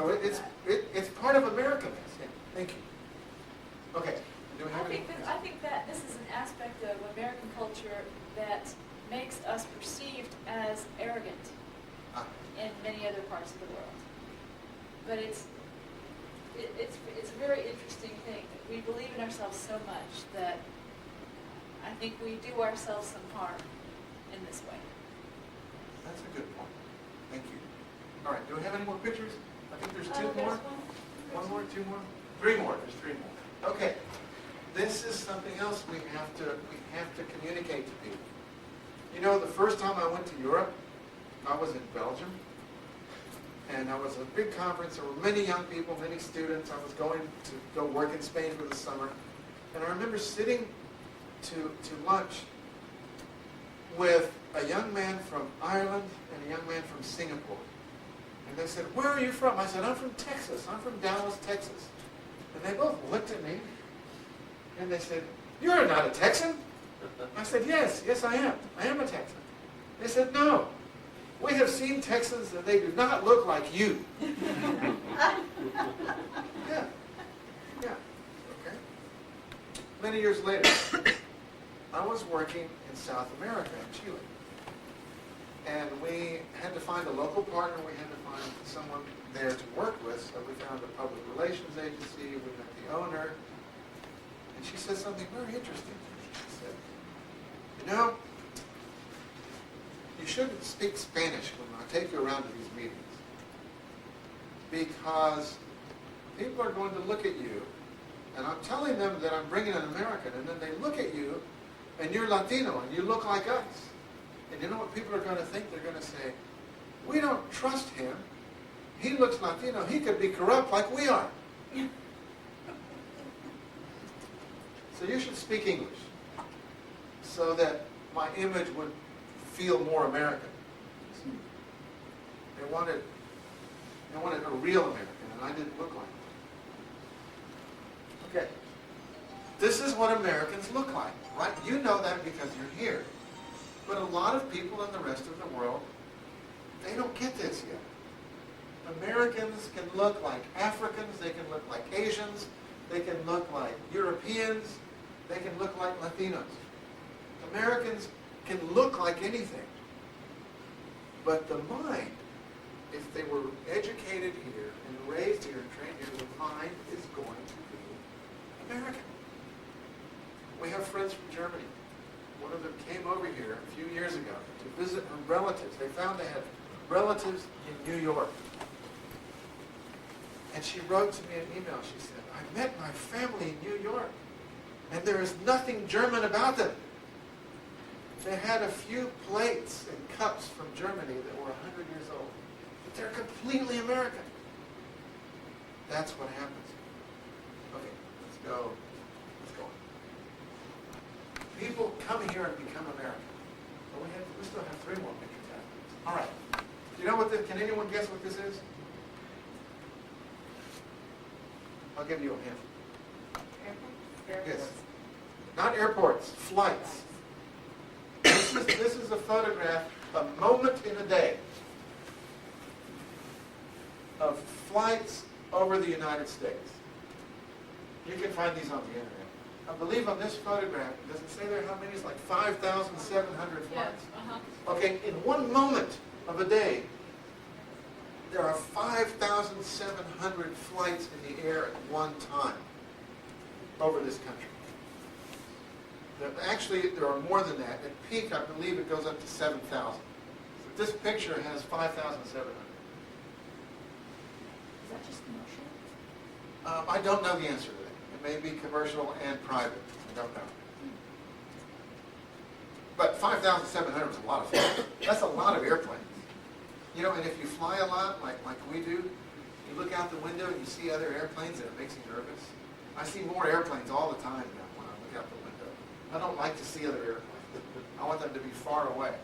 So it's part of Americanness. Yeah. Thank you. Okay. Do we have any? I think that this is an aspect of American culture that makes us perceived as arrogant in many other parts of the world. But it's a very interesting thing. We believe in ourselves so much that I think we do ourselves some harm in this way. That's a good point. Thank you. All right. Do we have any more pictures? I think there's two There's more. One more, two more, three more. There's three more. Okay. This is something else we have to communicate to people. You know, the first time I went to Europe, I was in Belgium, and I was at a big conference. There were many young people, many students. I was going to go work in Spain for the summer, and I remember sitting to lunch with a young man from Ireland and a young man from Singapore. And they said, "Where are you from?" I said, "I'm from Texas. I'm from Dallas, Texas." And they both looked at me, and they said, "You're not a Texan?" I said, yes, I am. I am a Texan. They said, "No. We have seen Texans and they do not look like you." Yeah. Okay. Many years later, I was working in South America, in Chile. And we had to find a local partner. We had to find someone there to work with. So we found a public relations agency. We met the owner. And she said something very interesting. She said, "You know, you shouldn't speak Spanish when I take you around to these meetings, because people are going to look at you, and I'm telling them that I'm bringing an American, and then they look at you, and you're Latino, and you look like us. And you know what people are going to think? They're going to say, we don't trust him. He looks Latino. He could be corrupt like we are." So you should speak English so that my image would feel more American. They wanted a real American, and I didn't look like it. Okay. This is what Americans look like, right? You know that because you're here. But a lot of people in the rest of the world, they don't get this yet. Americans can look like Africans, they can look like Asians, they can look like Europeans, they can look like Latinos. Americans can look like anything. But the mind, if they were educated here and raised here and trained here, the mind is going to be American. We have friends from Germany. One of them came over here a few years ago to visit her relatives. They found they had relatives in New York. And she wrote to me an email. She said, "I met my family in New York, and there is nothing German about them. They had a few plates and cups from Germany that were 100 years old. But they're completely American." That's what happens. Okay, let's go. People come here and become American. But we still have three more pictures after this. All right. Do you know what this, can anyone guess what this is? I'll give you a hint. Airports? Yes. Not airports, flights. This is a photograph, a moment in a day, of flights over the United States. You can find these on the internet. I believe on this photograph, does it say there how many? It's like 5,700 flights. Okay, in one moment of a day, there are 5,700 flights in the air at one time over this country. Actually, there are more than that. At peak, I believe it goes up to 7,000. So this picture has 5,700. Is that just commercial? I don't know the answer to that. It may be commercial and private. I don't know. But 5,700 is a lot of flights. That's a lot of airplanes. You know, and if you fly a lot, like we do, you look out the window and you see other airplanes and it makes you nervous. I see more airplanes all the time now when I look out the window. I don't like to see other airplanes. I want them to be far away.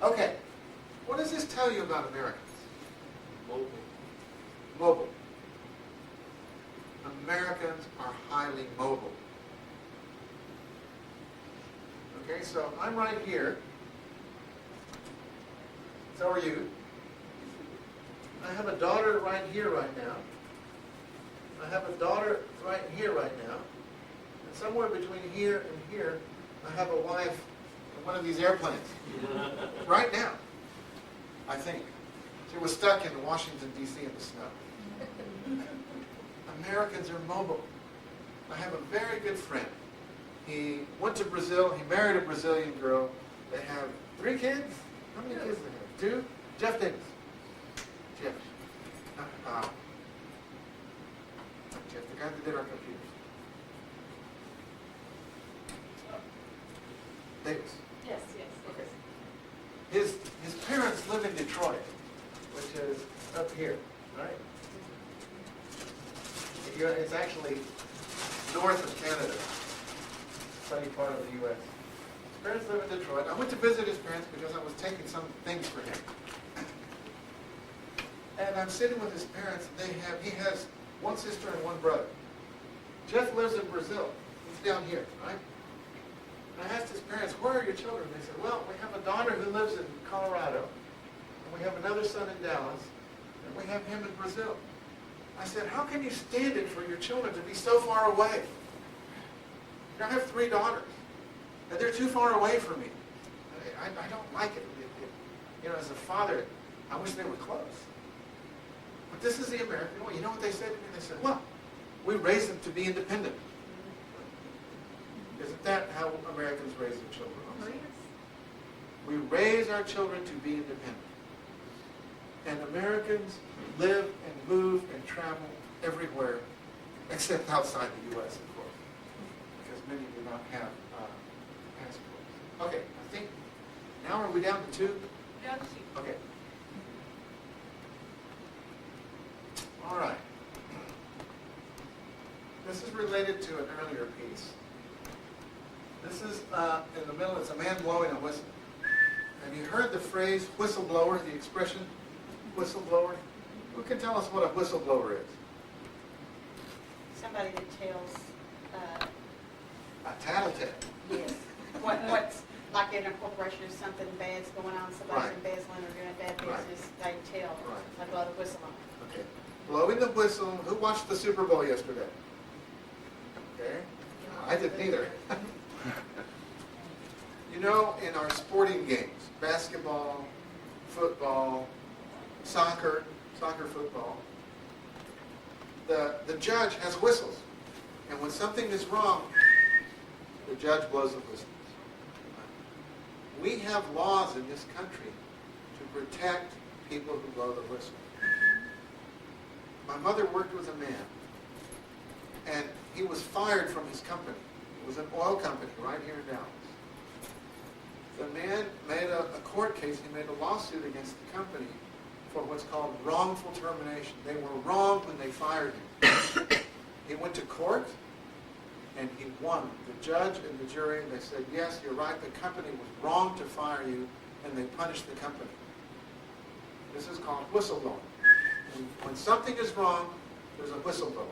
Okay. What does this tell you about Americans? Mobile. Americans are highly mobile. Okay, so I'm right here. So are you. I have a daughter right here right now. I have a daughter right here right now. And somewhere between here and here, I have a wife in one of these airplanes. Right now, I think. She was stuck in Washington, D.C. in the snow. Americans are mobile. I have a very good friend. He went to Brazil. He married a Brazilian girl. They have 3 kids. How many kids do they have? 2? Jeff Davis. Jeff. Jeff, the guy that did our computers. Davis. Yes, yes. Okay. His parents live in Detroit, which is up here, right? It's actually north of Canada, sunny part of the U.S. His parents live in Detroit. I went to visit his parents because I was taking some things for him. And I'm sitting with his parents, and he has 1 sister and 1 brother. Jeff lives in Brazil. He's down here, right? And I asked his parents, where are your children? They said, well, we have a daughter who lives in Colorado, and we have another son in Dallas, and we have him in Brazil. I said, how can you stand it for your children to be so far away? I have 3 daughters, and they're too far away from me. I don't like it. As a father, I wish they were close. But this is the American way. You know what they said to me? They said, well, we raise them to be independent. Isn't that how Americans raise their children? We raise our children to be independent. And Americans live and move and travel everywhere, except outside the U.S., of course, because many do not have passports. Okay, I think, now are we down to 2? Down to 2. Okay. All right. This is related to an earlier piece. This is in the middle, it's a man blowing a whistle. Have you heard the phrase whistleblower, the expression whistleblower? Who can tell us what a whistleblower is? Somebody that tells, A tattletale. yes, what's, like in a corporation, if something bad's going on, somebody's Right. embezzling or doing bad Right. business, they tell, Right. like blow the whistle on. Okay. Blowing the whistle. Who watched the Super Bowl yesterday? Okay. I didn't either. In our sporting games, basketball, football, soccer, football, the judge has whistles. And when something is wrong, the judge blows the whistle. We have laws in this country to protect people who blow the whistle. My mother worked with a man, and he was fired from his company. It was an oil company right here in Dallas. The man made a court case. He made a lawsuit against the company for what's called wrongful termination. They were wrong when they fired him. He went to court, and he won. The judge and the jury, they said, yes, you're right, the company was wrong to fire you, and they punished the company. This is called whistleblowing. When something is wrong, there's a whistleblower.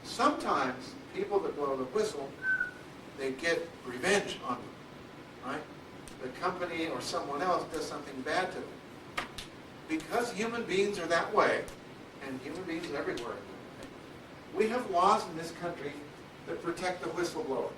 Sometimes people that blow the whistle, they get revenge on them, right? The company or someone else does something bad to them. Because human beings are that way, and human beings everywhere, we have laws in this country that protect the whistleblower.